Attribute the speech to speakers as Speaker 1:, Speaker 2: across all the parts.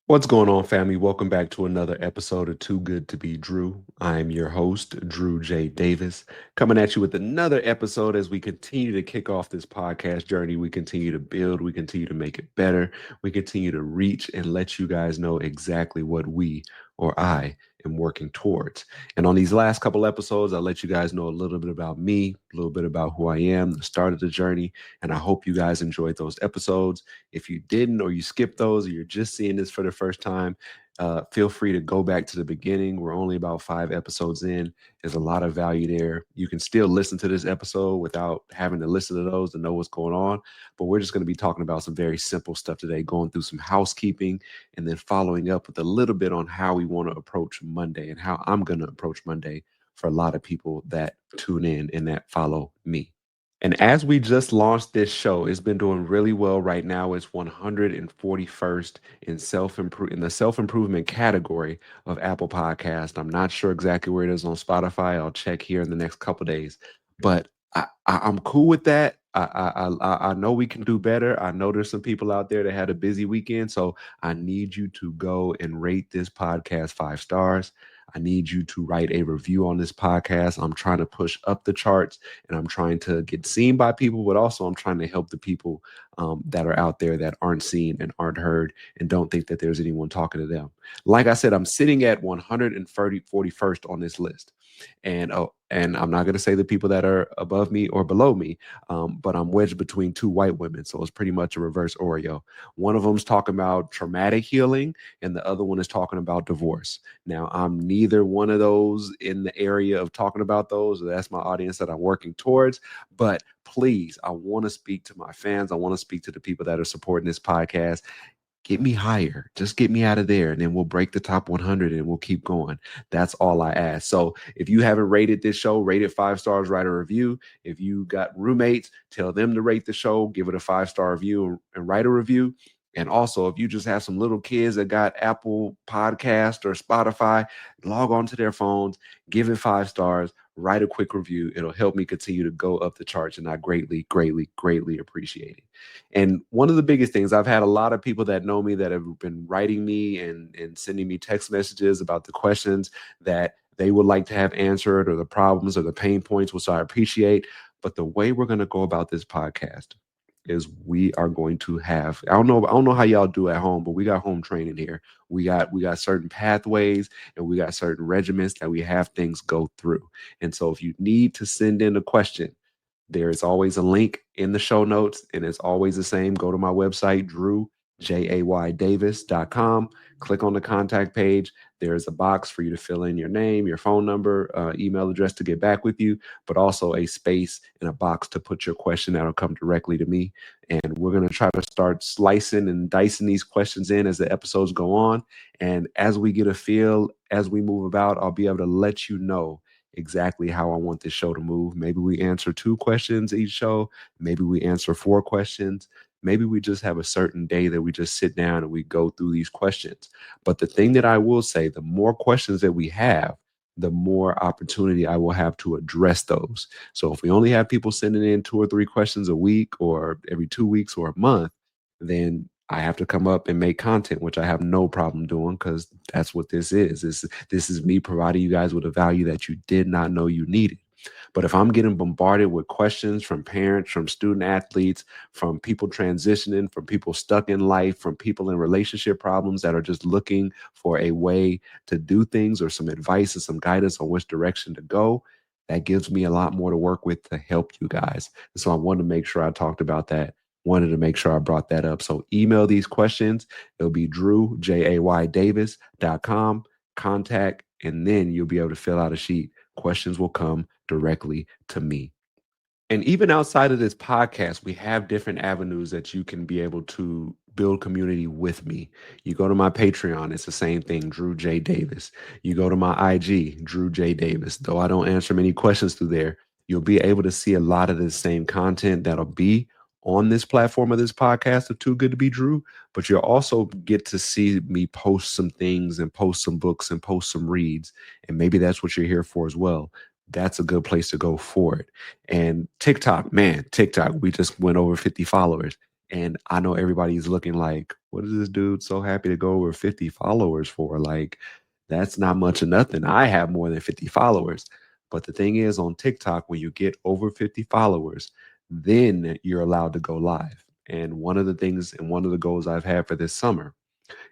Speaker 1: What's going on, family? Welcome back to another episode of Too Good to Be Drew. I am your host, Drew J. Davis, coming at you with another episode as we continue to kick off this podcast journey. We continue to build, we continue to make it better, we continue to reach and let you guys know exactly what we or I am working towards. And on these last couple episodes, I'll let you guys know a little bit about me, a little bit about who I am, the start of the journey, and I hope you guys enjoyed those episodes. If you didn't, or you skipped those, or you're just seeing this for the first time, feel free to go back to the beginning. We're only about 5 episodes in. There's a lot of value there. You can still listen to this episode without having to listen to those to know what's going on. But we're just going to be talking about some very simple stuff today, going through some housekeeping, and then following up with a little bit on how we want to approach Monday and how I'm going to approach Monday for a lot of people that tune in and that follow me. And as we just launched this show, it's been doing really well right now. It's 141st in the self-improvement category of Apple Podcast. I'm not sure exactly where it is on Spotify. I'll check here in the next couple days. But I'm cool with that. I know we can do better. I know there's some people out there that had a busy weekend. So I need you to go and rate this podcast 5 stars. I need you to write a review on this podcast. I'm trying to push up the charts and I'm trying to get seen by people, but also I'm trying to help the people that are out there that aren't seen and aren't heard and don't think that there's anyone talking to them. Like I said, I'm sitting at 141st on this list. And I'm not going to say the people that are above me or below me, but I'm wedged between two white women. So it's pretty much a reverse Oreo. One of them's talking about traumatic healing and the other one is talking about divorce. Now, I'm neither one of those in the area of talking about those. That's my audience that I'm working towards. But please, I want to speak to my fans. I want to speak to the people that are supporting this podcast. Get me higher. Just get me out of there. And then we'll break the top 100 and we'll keep going. That's all I ask. So if you haven't rated this show, rate it 5 stars, write a review. If you got roommates, tell them to rate the show, give it a 5 star review and write a review. And also, if you just have some little kids that got Apple Podcast or Spotify, log on to their phones, give it 5 stars, write a quick review. It'll help me continue to go up the charts, and I greatly, greatly, greatly appreciate it. And one of the biggest things, I've had a lot of people that know me that have been writing me and sending me text messages about the questions that they would like to have answered or the problems or the pain points, which I appreciate. But the way we're going to go about this podcast is we are going to have, I don't know how y'all do at home, but we got home training here. We got certain pathways and we got certain regiments that we have things go through. And so if you need to send in a question, there is always a link in the show notes, and it's always the same. Go to my website, drewjaydavis.com. Click on the contact page. There's a box for you to fill in your name, your phone number, email address to get back with you, but also a space and a box to put your question that'll come directly to me. And we're going to try to start slicing and dicing these questions in as the episodes go on. And as we get a feel, as we move about, I'll be able to let you know exactly how I want this show to move. Maybe we answer 2 questions each show. Maybe we answer 4 questions. Maybe we just have a certain day that we just sit down and we go through these questions. But the thing that I will say, the more questions that we have, the more opportunity I will have to address those. So if we only have people sending in 2 or 3 questions a week or every 2 weeks or a month, then I have to come up and make content, which I have no problem doing because that's what this is. This is me providing you guys with a value that you did not know you needed. But if I'm getting bombarded with questions from parents, from student athletes, from people transitioning, from people stuck in life, from people in relationship problems that are just looking for a way to do things or some advice or some guidance on which direction to go, that gives me a lot more to work with to help you guys. And so I wanted to make sure I talked about that. Wanted to make sure I brought that up. So email these questions. It'll be drewjaydavis.com, contact, and then you'll be able to fill out a sheet. Questions will come directly to me. And even outside of this podcast, we have different avenues that you can be able to build community with me. You go to my Patreon, it's the same thing, Drew J. Davis. You go to my IG, Drew J. Davis. Though I don't answer many questions through there, you'll be able to see a lot of the same content that'll be on this platform of this podcast of Too Good to Be Drew. But you'll also get to see me post some things and post some books and post some reads. And maybe that's what you're here for as well. That's a good place to go for it. And TikTok, man, TikTok, we just went over 50 followers. And I know everybody's looking like, what is this dude so happy to go over 50 followers for? Like, that's not much of nothing. I have more than 50 followers. But the thing is, on TikTok, when you get over 50 followers, then you're allowed to go live. And one of the things and one of the goals I've had for this summer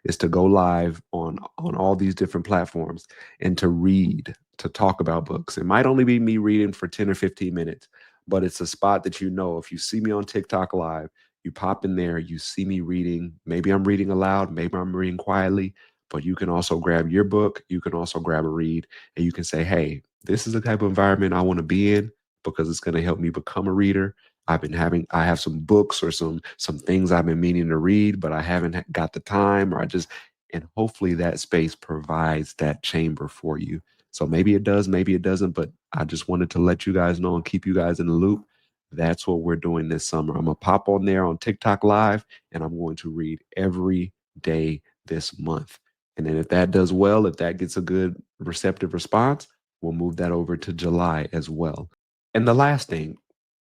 Speaker 1: is to go live on all these different platforms and to read, to talk about books. It might only be me reading for 10 or 15 minutes, but it's a spot that, you know, if you see me on TikTok live, you pop in there, you see me reading. Maybe I'm reading aloud, maybe I'm reading quietly, but you can also grab your book, you can also grab a read, and you can say, hey, this is the type of environment I want to be in because it's going to help me become a reader. I have some books or some things I've been meaning to read, but I haven't got the time, or and hopefully that space provides that chamber for you. So maybe it does, maybe it doesn't, but I just wanted to let you guys know and keep you guys in the loop. That's what we're doing this summer. I'm gonna pop on there on TikTok live and I'm going to read every day this month. And then if that does well, if that gets a good receptive response, we'll move that over to July as well. And the last thing,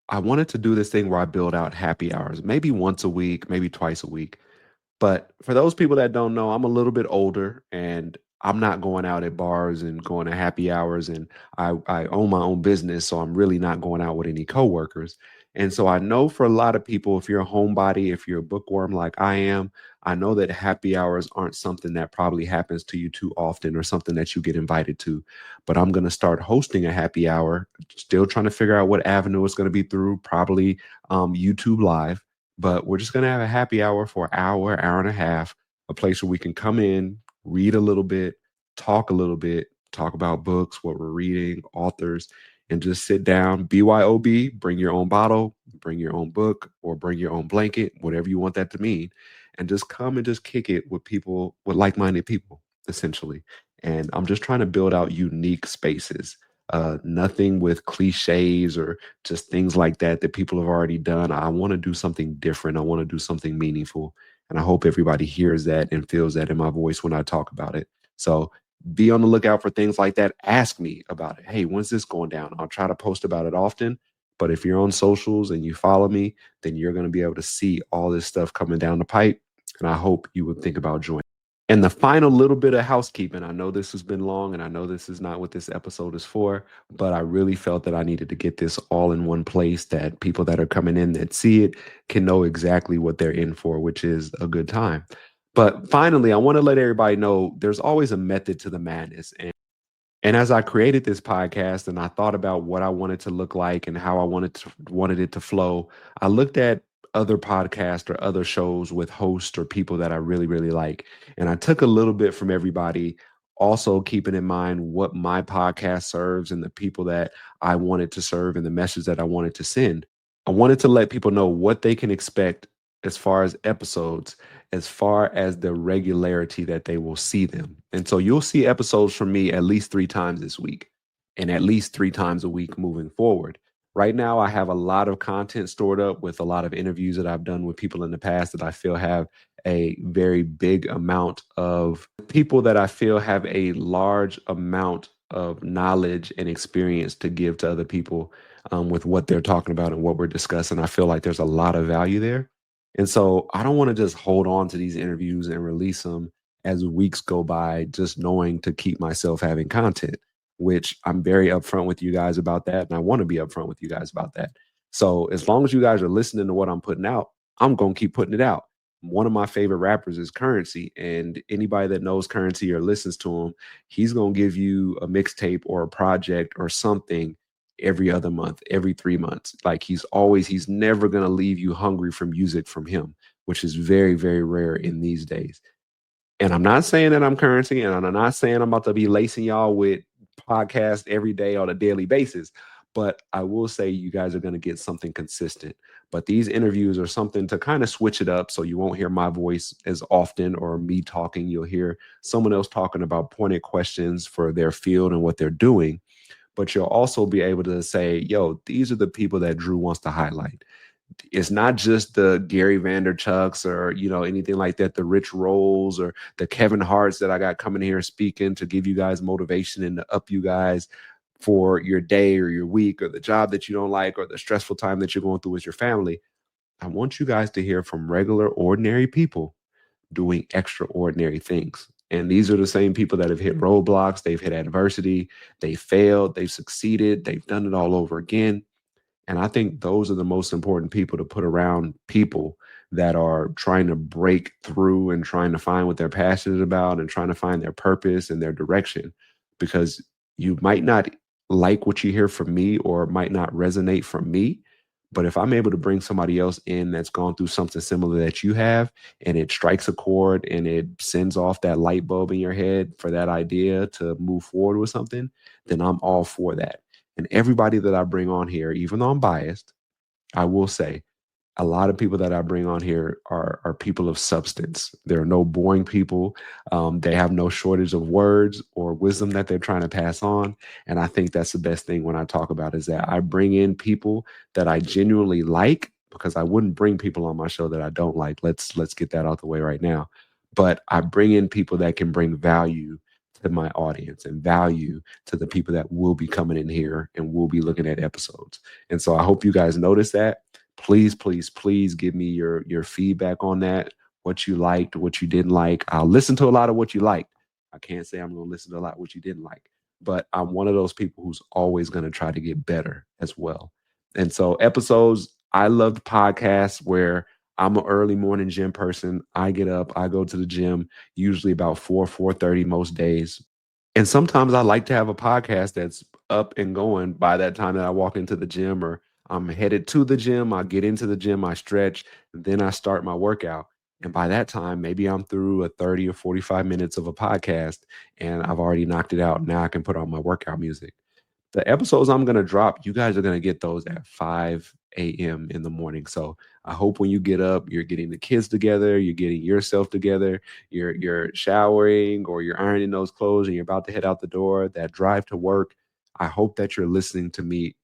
Speaker 1: I wanted to do this thing where I build out happy hours, maybe once a week, maybe twice a week. But for those people that don't know, I'm a little bit older and I'm not going out at bars and going to happy hours. And I own my own business. So I'm really not going out with any coworkers. And so I know for a lot of people, if you're a homebody, if you're a bookworm like I am, I know that happy hours aren't something that probably happens to you too often or something that you get invited to. But I'm going to start hosting a happy hour, still trying to figure out what avenue it's going to be through, probably YouTube Live, but we're just going to have a happy hour for an hour, hour and a half, a place where we can come in, read a little bit, talk about books, what we're reading, authors, and just sit down. BYOB, bring your own bottle, bring your own book, or bring your own blanket, whatever you want that to mean. And just come and just kick it with people, with like minded people, essentially. And I'm just trying to build out unique spaces. Nothing with cliches or just things like that that people have already done. I want to do something different. I want to do something meaningful. And I hope everybody hears that and feels that in my voice when I talk about it. So be on the lookout for things like that. Ask me about it. Hey, when's this going down? I'll try to post about it often. But if you're on socials and you follow me, then you're going to be able to see all this stuff coming down the pipe. And I hope you would think about joining. And the final little bit of housekeeping, I know this has been long and I know this is not what this episode is for, but I really felt that I needed to get this all in one place that people that are coming in that see it can know exactly what they're in for, which is a good time. But finally, I want to let everybody know there's always a method to the madness. And as I created this podcast and I thought about what I wanted to look like and how I wanted it to flow, I looked at other podcasts or other shows with hosts or people that I really, really like. And I took a little bit from everybody, also keeping in mind what my podcast serves and the people that I wanted to serve and the message that I wanted to send. I wanted to let people know what they can expect as far as episodes, as far as the regularity that they will see them. And so you'll see episodes from me at least 3 times this week and at least 3 times a week moving forward. Right now, I have a lot of content stored up with a lot of interviews that I've done with people in the past that I feel have a very big amount of people that I feel have a large amount of knowledge and experience to give to other people with what they're talking about and what we're discussing. I feel like there's a lot of value there. And so I don't want to just hold on to these interviews and release them as weeks go by, just knowing to keep myself having content, which I'm very upfront with you guys about that. And I want to be upfront with you guys about that. So as long as you guys are listening to what I'm putting out, I'm going to keep putting it out. One of my favorite rappers is Currency. And anybody that knows Currency or listens to him, he's going to give you a mixtape or a project or something every other month, every 3 months. Like he's never going to leave you hungry for music from him, which is very, very rare in these days. And I'm not saying that I'm Currency, and I'm not saying I'm about to be lacing y'all with podcasts every day on a daily basis. But I will say you guys are going to get something consistent. But these interviews are something to kind of switch it up so you won't hear my voice as often or me talking. You'll hear someone else talking about pointed questions for their field and what they're doing, but you'll also be able to say, yo, these are the people that Drew wants to highlight. It's not just the Gary Vanderchucks or, anything like that, the Rich Rolls or the Kevin Harts that I got coming here speaking to give you guys motivation and to up you guys for your day or your week or the job that you don't like or the stressful time that you're going through with your family. I want you guys to hear from regular, ordinary people doing extraordinary things. And these are the same people that have hit roadblocks, they've hit adversity, they failed, they've succeeded, they've done it all over again. And I think those are the most important people to put around people that are trying to break through and trying to find what they're passionate about and trying to find their purpose and their direction. Because you might not like what you hear from me or it might not resonate from me. But if I'm able to bring somebody else in that's gone through something similar that you have, and it strikes a chord and it sends off that light bulb in your head for that idea to move forward with something, then I'm all for that. And everybody that I bring on here, even though I'm biased, I will say a lot of people that I bring on here are people of substance. There are no boring people. They have no shortage of words or wisdom that they're trying to pass on. And I think that's the best thing when I talk about is that I bring in people that I genuinely like because I wouldn't bring people on my show that I don't like. Let's get that out the way right now. But I bring in people that can bring value to my audience and value to the people that will be coming in here and will be looking at episodes. And so I hope you guys notice that. Please, please, please give me your feedback on that, what you liked, what you didn't like. I'll listen to a lot of what you liked. I can't say I'm going to listen to a lot of what you didn't like, but I'm one of those people who's always going to try to get better as well. And so episodes, I love the podcasts where I'm an early morning gym person. I get up, I go to the gym, usually about 4:30 most days. And sometimes I like to have a podcast that's up and going by that time that I walk into the gym or I'm headed to the gym. I get into the gym, I stretch, then I start my workout. And by that time, maybe I'm through a 30 or 45 minutes of a podcast and I've already knocked it out. Now I can put on my workout music. The episodes I'm going to drop, you guys are going to get those at 5 a.m. in the morning. So I hope when you get up, you're getting the kids together, you're getting yourself together, you're showering or you're ironing those clothes and you're about to head out the door, that drive to work. I hope that you're listening to me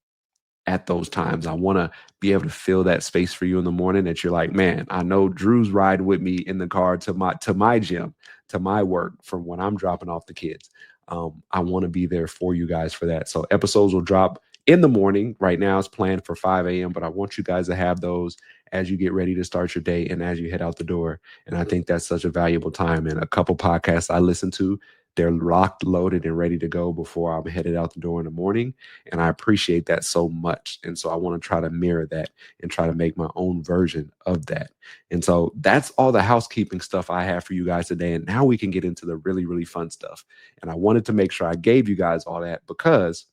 Speaker 1: at those times. I want to be able to fill that space for you in the morning that you're like, man, I know Drew's riding with me in the car to my gym, to my work from when I'm dropping off the kids. I want to be there for you guys for that. So episodes will drop in the morning. Right now it's planned for 5 a.m., but I want you guys to have those as you get ready to start your day and as you head out the door. And I think that's such a valuable time. And a couple podcasts I listen to, they're locked, loaded, and ready to go before I'm headed out the door in the morning. And I appreciate that so much. And so I want to try to mirror that and try to make my own version of that. And so that's all the housekeeping stuff I have for you guys today. And now we can get into the really, really fun stuff. And I wanted to make sure I gave you guys all that because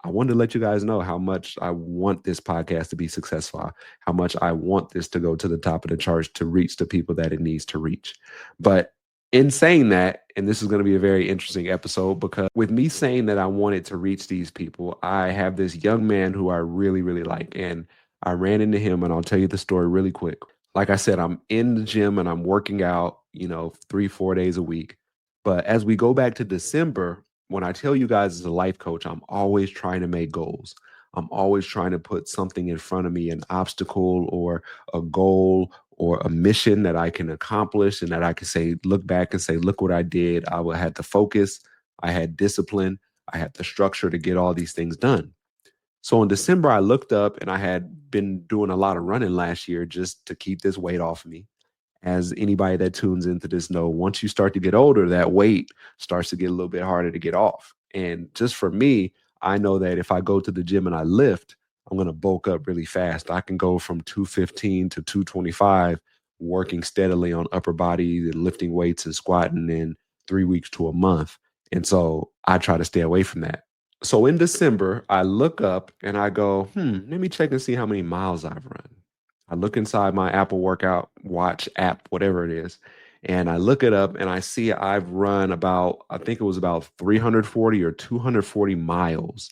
Speaker 1: I wanted to let you guys know how much I want this podcast to be successful, how much I want this to go to the top of the charts to reach the people that it needs to reach. But in saying that, and this is going to be a very interesting episode because with me saying that I wanted to reach these people, I have this young man who I really, really like. And I ran into him, and I'll tell you the story really quick. Like I said, I'm in the gym and I'm working out, 3, 4 days a week. But as we go back to December, when I tell you guys as a life coach, I'm always trying to make goals. I'm always trying to put something in front of me, an obstacle or a goal or a mission that I can accomplish and that I can say, look back and say, look what I did. Had the focus, I had discipline, I had the structure to get all these things done. So in December, I looked up and I had been doing a lot of running last year just to keep this weight off of me. As anybody that tunes into this know, once you start to get older, that weight starts to get a little bit harder to get off. And just for me, I know that if I go to the gym and I lift, I'm going to bulk up really fast. I can go from 215 to 225 working steadily on upper body and lifting weights and squatting in 3 weeks to a month. And so I try to stay away from that. So in December, I look up and I go, let me check and see how many miles I've run. I look inside my Apple workout watch app, whatever it is, and I look it up and I see I've run about, I think it was about 340 or 240 miles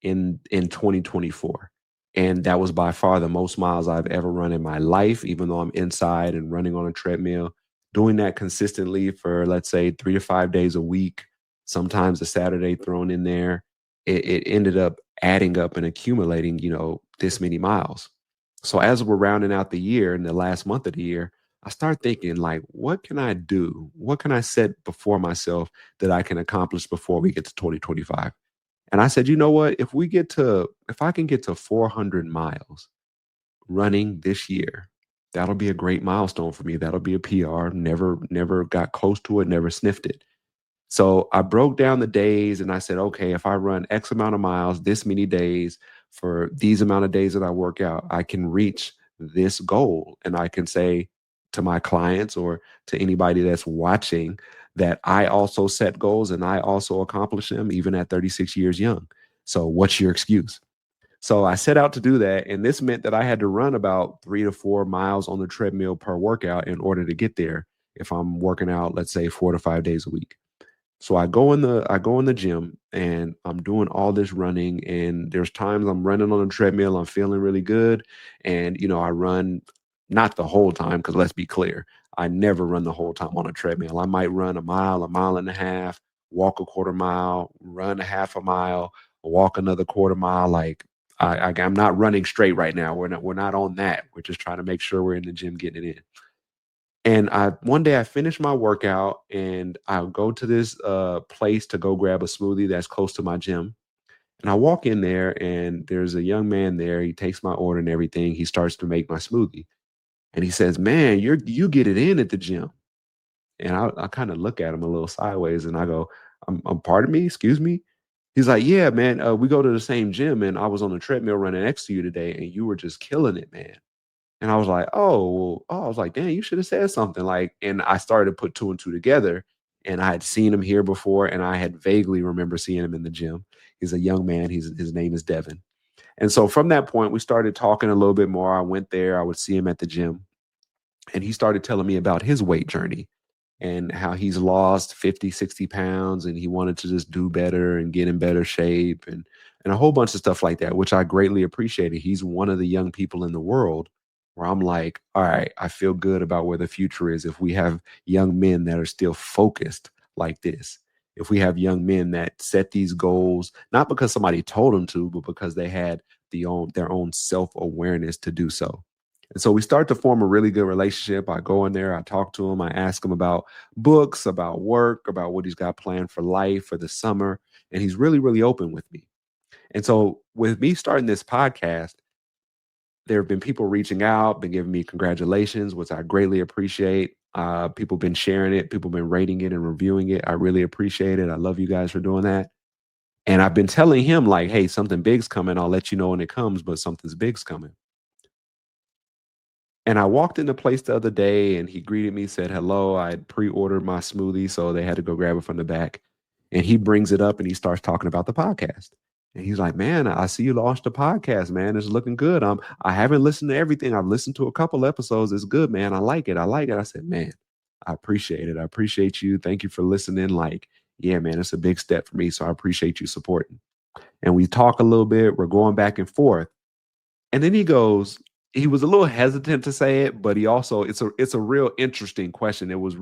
Speaker 1: in 2024. And that was by far the most miles I've ever run in my life, even though I'm inside and running on a treadmill, doing that consistently for, let's say, 3 to 5 days a week, sometimes a Saturday thrown in there. It ended up adding up and accumulating, this many miles. So as we're rounding out the year in the last month of the year, I start thinking like, what can I do? What can I set before myself that I can accomplish before we get to 2025? And I said, you know what? If I can get to 400 miles, running this year. That'll be a great milestone for me. That'll be a PR. Never got close to it, never sniffed it. So I broke down the days and I said, okay, if I run X amount of miles, this many days for these amount of days that I work out, I can reach this goal. And I can say to my clients or to anybody that's watching that I also set goals and I also accomplish them even at 36 years young. So what's your excuse? So I set out to do that. And this meant that I had to run about 3 to 4 miles on the treadmill per workout in order to get there if I'm working out, let's say 4 to 5 days a week. So I go in the gym and I'm doing all this running and there's times I'm running on a treadmill, I'm feeling really good. And I run not the whole time because let's be clear, I never run the whole time on a treadmill. I might run a mile and a half, walk a quarter mile, run a half a mile, walk another quarter mile. Like I'm not running straight right now. We're not on that. We're just trying to make sure we're in the gym getting it in. And I one day I finished my workout and I go to this place to go grab a smoothie that's close to my gym. And I walk in there and there's a young man there. He takes my order and everything. He starts to make my smoothie. And he says, "Man, you get it in at the gym." And I kind of look at him a little sideways and I go, pardon me, excuse me. He's like, "Yeah, man, we go to the same gym and I was on the treadmill running next to you today and you were just killing it, man." And I was like, I was like, "Dang, you should have said something." Like, and I started to put two and two together. And I had seen him here before, and I had vaguely remember seeing him in the gym. He's a young man. His name is Devin. And so from that point, we started talking a little bit more. I went there. I would see him at the gym, and he started telling me about his weight journey and how he's lost 50, 60 pounds and he wanted to just do better and get in better shape and a whole bunch of stuff like that, which I greatly appreciated. He's one of the young people in the world where I'm like, all right, I feel good about where the future is if we have young men that are still focused like this. If we have young men that set these goals, not because somebody told them to, but because they had their own self-awareness to do so. And so we start to form a really good relationship. I go in there, I talk to him, I ask him about books, about work, about what he's got planned for life for the summer. And he's really, really open with me. And so with me starting this podcast, there have been people reaching out, been giving me congratulations, which I greatly appreciate. People been sharing it, people been rating it and reviewing it. I really appreciate it. I love you guys for doing that. And I've been telling him, like, hey, something big's coming. I'll let you know when it comes, but something's big's coming. And I walked in the place the other day and he greeted me, said hello. I had pre-ordered my smoothie, so they had to go grab it from the back. And he brings it up and he starts talking about the podcast. And he's like, "Man, I see you launched a podcast, man. It's looking good. I haven't listened to everything. I've listened to a couple episodes. It's good, man. I like it. I like it." I said, "Man, I appreciate it. I appreciate you. Thank you for listening. Like, yeah, man, it's a big step for me. So I appreciate you supporting." And we talk a little bit. We're going back and forth. And then he was a little hesitant to say it, but he also it's a real interesting question. It was a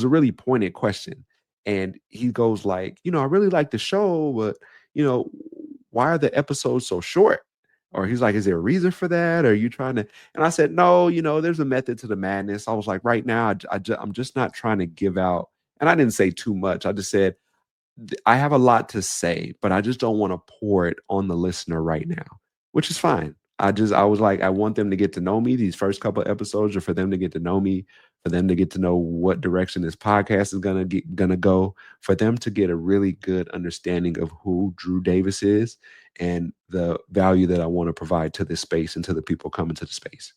Speaker 1: really pointed question. And he goes like, "I really like the show, but you know, why are the episodes so short?" Or he's like, "Is there a reason for that? Are you trying to?" And I said, "No, there's a method to the madness." I was like, "Right now, I'm just not trying to give out." And I didn't say too much. I just said, I have a lot to say, but I just don't want to pour it on the listener right now, which is fine. I was like, I want them to get to know me. These first couple of episodes are for them to get to know me, for them to get to know what direction this podcast is gonna go, for them to get a really good understanding of who Drew Davis is and the value that I want to provide to this space and to the people coming to the space.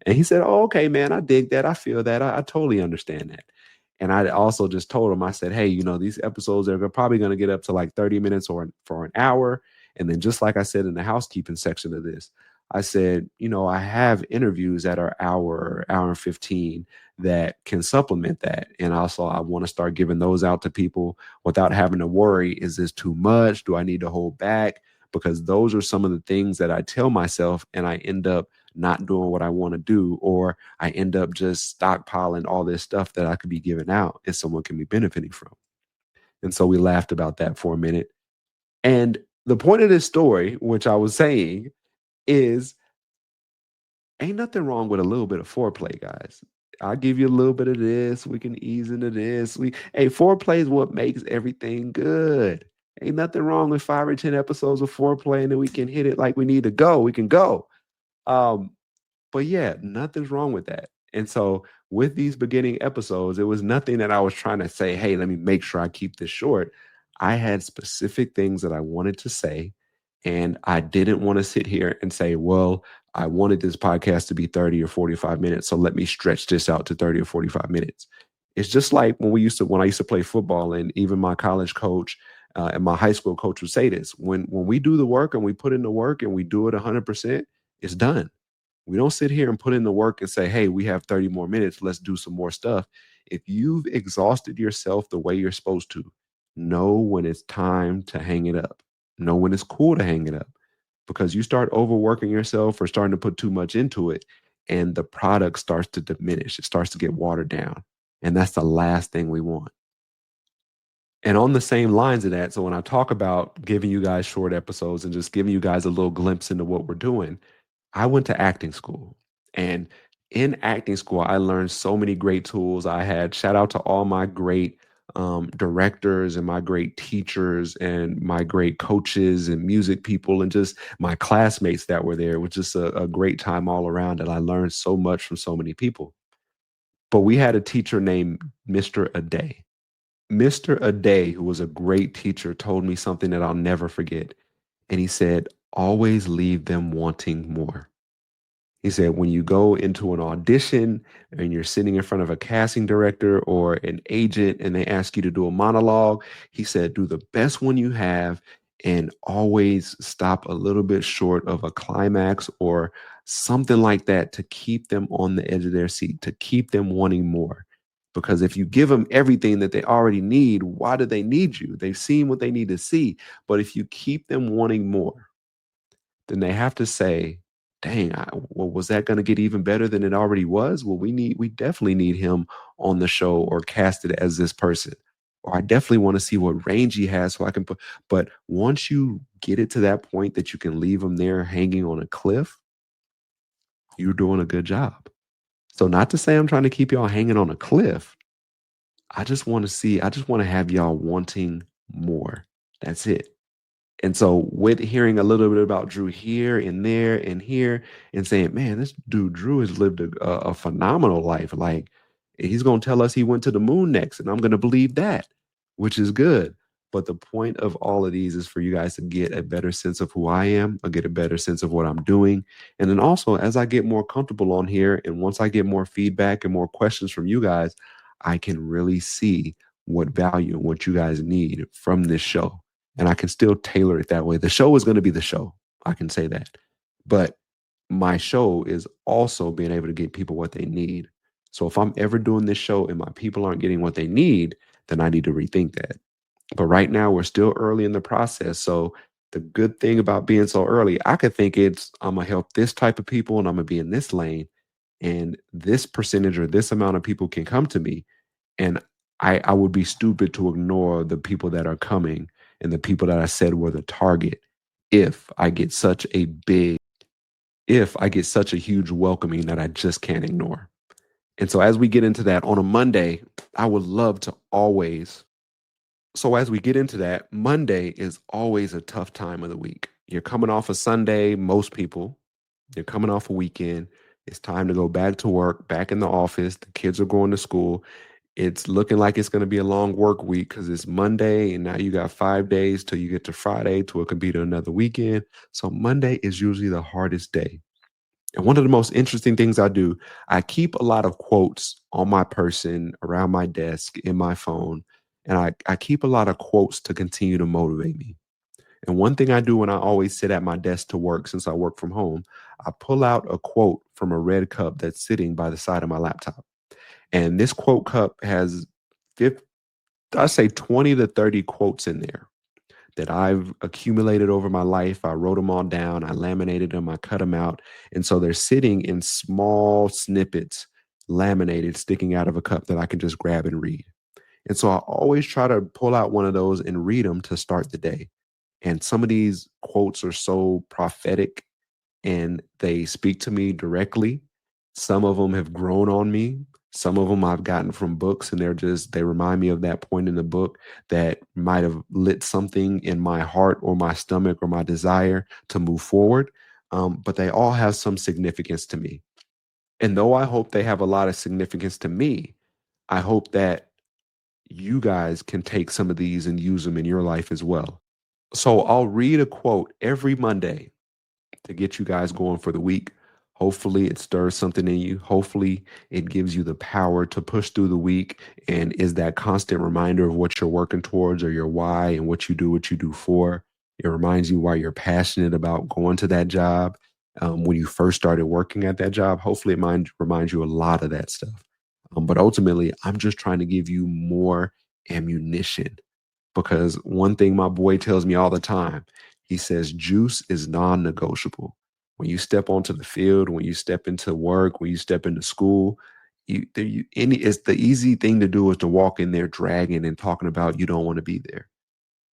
Speaker 1: And he said, "Oh, okay, man, I dig that. I feel that. I totally understand that." And I also just told him, I said, "Hey, these episodes are probably going to get up to like 30 minutes or for an hour." And then just like I said in the housekeeping section of this, I said, I have interviews that are hour and 15 that can supplement that. And also I want to start giving those out to people without having to worry, is this too much? Do I need to hold back? Because those are some of the things that I tell myself and I end up not doing what I want to do, or I end up just stockpiling all this stuff that I could be giving out and someone can be benefiting from. And so we laughed about that for a minute. And the point of this story, which I was saying, is ain't nothing wrong with a little bit of foreplay, guys. I'll give you a little bit of this. We can ease into this. Foreplay is what makes everything good. Ain't nothing wrong with 5 or 10 episodes of foreplay, and then we can hit it like we need to go. We can go. But yeah, nothing's wrong with that. And so with these beginning episodes, it was nothing that I was trying to say, hey, let me make sure I keep this short. I had specific things that I wanted to say. And I didn't want to sit here and say, well, I wanted this podcast to be 30 or 45 minutes. So let me stretch this out to 30 or 45 minutes. It's just like when I used to play football, and even my college coach and my high school coach would say this: when we do the work and we put in the work and we do it 100%, it's done. We don't sit here and put in the work and say, hey, we have 30 more minutes. Let's do some more stuff. If you've exhausted yourself the way you're supposed to, know when it's time to hang it up. Know when it's cool to hang it up, because you start overworking yourself or starting to put too much into it, and the product starts to diminish. It starts to get watered down. And that's the last thing we want. And on the same lines of that, so when I talk about giving you guys short episodes and just giving you guys a little glimpse into what we're doing, I went to acting school. And in acting school, I learned so many great tools. I had shout out to all my great directors and my great teachers and my great coaches and music people and just my classmates that were there. It was just a great time all around. And I learned so much from so many people. But we had a teacher named Mr. Aday. Mr. Aday, who was a great teacher, told me something that I'll never forget. And he said, always leave them wanting more. He said, when you go into an audition and you're sitting in front of a casting director or an agent and they ask you to do a monologue, he said, do the best one you have and always stop a little bit short of a climax or something like that to keep them on the edge of their seat, to keep them wanting more. Because if you give them everything that they already need, why do they need you? They've seen what they need to see. But if you keep them wanting more, then they have to say, dang, well, was that going to get even better than it already was? Well, we definitely need him on the show or casted as this person. Or I definitely want to see what range he has so I can put. But once you get it to that point that you can leave him there hanging on a cliff, you're doing a good job. So, not to say I'm trying to keep y'all hanging on a cliff. I just want to have y'all wanting more. That's it. And so with hearing a little bit about Drew here and there and here and saying, man, this dude Drew has lived a phenomenal life. Like he's going to tell us he went to the moon next, and I'm going to believe that, which is good. But the point of all of these is for you guys to get a better sense of who I am, or get a better sense of what I'm doing. And then also, as I get more comfortable on here, and once I get more feedback and more questions from you guys, I can really see what value and what you guys need from this show, and I can still tailor it that way. The show is going to be the show. I can say that. But my show is also being able to get people what they need. So if I'm ever doing this show and my people aren't getting what they need, then I need to rethink that. But right now we're still early in the process. So the good thing about being so early, I could think it's I'm gonna help this type of people and I'm gonna be in this lane, and this percentage or this amount of people can come to me, and I would be stupid to ignore the people that are coming and the people that I said were the target if I get such a big, if I get such a huge welcoming that I just can't ignore. And so as we get into that on a Monday, I would love to always. So as we get into that, Monday is always a tough time of the week. You're coming off a Sunday, most people, you're coming off a weekend. It's time to go back to work, back in the office. The kids are going to school. It's looking like it's going to be a long work week because it's Monday and now you got 5 days till you get to Friday till it could be to another weekend. So Monday is usually the hardest day. And one of the most interesting things I do, I keep a lot of quotes on my person, around my desk, in my phone. And I keep a lot of quotes to continue to motivate me. And one thing I do when I always sit at my desk to work, since I work from home, I pull out a quote from a red cup that's sitting by the side of my laptop. And this quote cup has, I say 20 to 30 quotes in there that I've accumulated over my life. I wrote them all down, I laminated them, I cut them out. And so they're sitting in small snippets, laminated, sticking out of a cup that I can just grab and read. And so I always try to pull out one of those and read them to start the day. And some of these quotes are so prophetic and they speak to me directly. Some of them have grown on me. Some of them I've gotten from books, and they remind me of that point in the book that might have lit something in my heart or my stomach or my desire to move forward. But they all have some significance to me. And though I hope they have a lot of significance to me, I hope that you guys can take some of these and use them in your life as well. So I'll read a quote every Monday to get you guys going for the week. Hopefully, it stirs something in you. Hopefully, it gives you the power to push through the week and is that constant reminder of what you're working towards or your why and what you do for. It reminds you why you're passionate about going to that job. When you first started working at that job, hopefully, reminds you a lot of that stuff. But ultimately, I'm just trying to give you more ammunition because one thing my boy tells me all the time, he says juice is non-negotiable. When you step onto the field, when you step into work, when you step into school, it's the easy thing to do is to walk in there dragging and talking about you don't want to be there.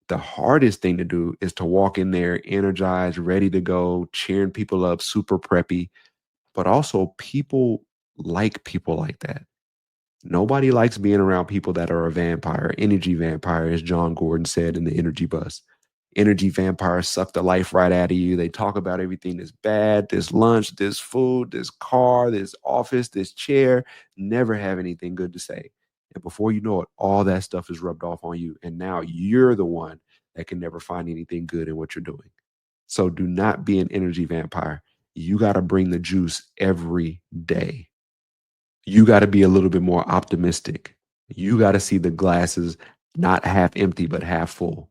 Speaker 1: The hardest thing to do is to walk in there energized, ready to go, cheering people up, super preppy. But also, people like that. Nobody likes being around people that are a vampire, energy vampire, as John Gordon said in the Energy Bus. Energy vampires suck the life right out of you. They talk about everything that's bad, this lunch, this food, this car, this office, this chair, never have anything good to say. And before you know it, all that stuff is rubbed off on you. And now you're the one that can never find anything good in what you're doing. So do not be an energy vampire. You got to bring the juice every day. You got to be a little bit more optimistic. You got to see the glasses not half empty, but half full.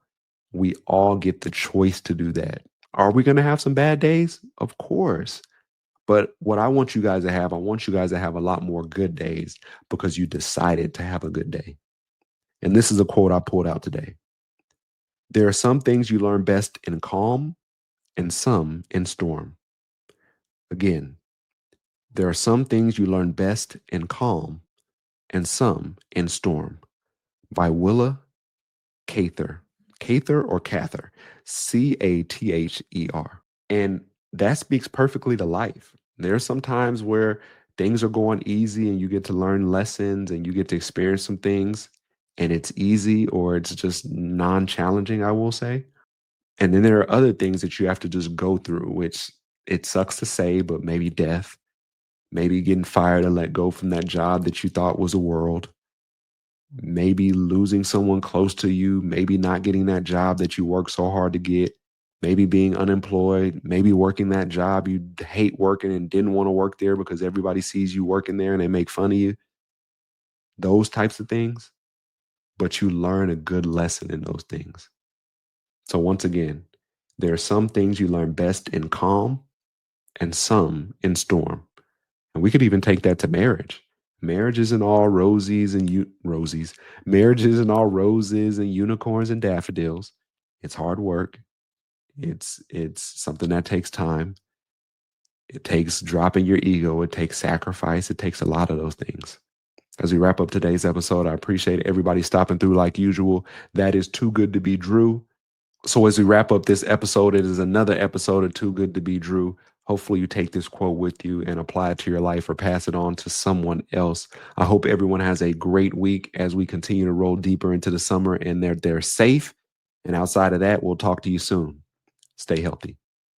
Speaker 1: We all get the choice to do that. Are we going to have some bad days? Of course. But what I want you guys to have a lot more good days because you decided to have a good day. And this is a quote I pulled out today. There are some things you learn best in calm and some in storm. Again, there are some things you learn best in calm and some in storm. By Willa Cather. Cather or Cather? Cather. And that speaks perfectly to life. There are some times where things are going easy and you get to learn lessons and you get to experience some things and it's easy or it's just non challenging, I will say. And then there are other things that you have to just go through, which it sucks to say, but maybe death, maybe getting fired and let go from that job that you thought was a world, maybe losing someone close to you, maybe not getting that job that you worked so hard to get, maybe being unemployed, maybe working that job you hate working and didn't want to work there because everybody sees you working there and they make fun of you, those types of things. But you learn a good lesson in those things. So, once again, there are some things you learn best in calm and some in storm. And we could even take that to marriage. Marriage isn't all roses and roses. Marriage isn't all roses and unicorns and daffodils. It's hard work. It's something that takes time. It takes dropping your ego. It takes sacrifice. It takes a lot of those things. As we wrap up today's episode, I appreciate everybody stopping through like usual. That is Too Good to Be Drew. So as we wrap up this episode, it is another episode of Too Good to Be Drew. Hopefully you take this quote with you and apply it to your life or pass it on to someone else. I hope everyone has a great week as we continue to roll deeper into the summer and they're safe. And outside of that, we'll talk to you soon. Stay healthy.